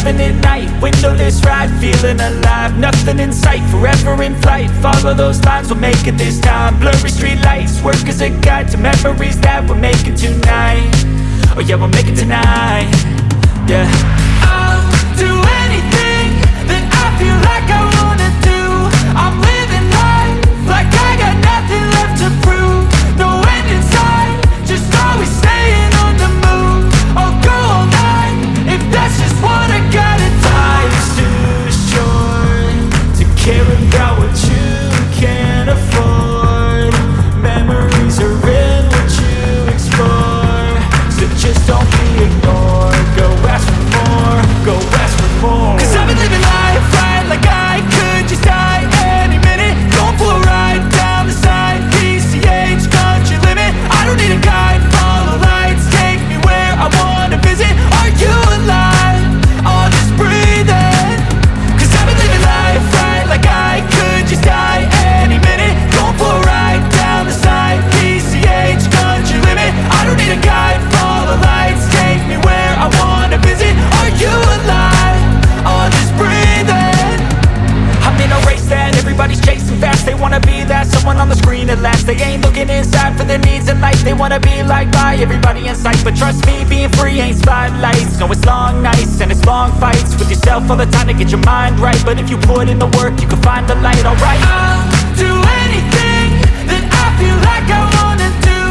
driving at night, windowless ride, feeling alive. Nothing in sight, forever in flight. Follow those lines, we'll make it this time. Blurry street lights, work as a guide to memories that we're making tonight. Oh yeah, we'll make it tonight. Yeah. I'll do anything that I feel like I wanna do. I'm living life like I got nothing left to prove. No end in sight, just always staying on the move. I'll go all night if that's just what I gotta do. Life's too short to care about what you can't afford. Memories are in what you explore, so just don't be ignored. Go ask for more, go ask for more. Cause I've been living life right like I could just die any minute. Going for a ride down the side, PCH, country limit. I don't need a guide, follow lights, take me where I wanna visit. Are you alive? Or just breathing? Cause I've been living life right like I could just die any minute. Going for a ride down the side, PCH, country limit. I don't need a guide, follow lights, take me where I wanna visit. Are you alive? Or just breathing? I'm in a race that everybody's chasing fast. They wanna be that someone on the screen at last. They ain't looking inside for their needs in life. They wanna be liked by everybody in sight. But trust me, being free ain't spotlights. No, it's long nights and it's long fights with yourself all the time to get your mind right. But if you put in the work, you can find the light, alright. I'll do anything that I feel like I wanna do.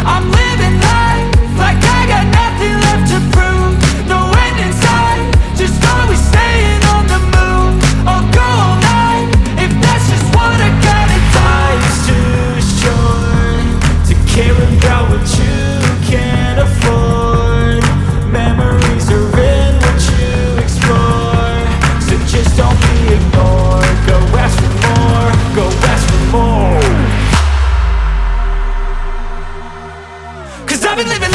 I'm living life like I got nothing left to prove. No end in sight, just always staying on the move. I'll go all night if that's just what I gotta do. Life's too short to care about what you can't afford. Memories are in what you explore, so just don't be ignored. Go ask for more, go ask for more. Cause I've been living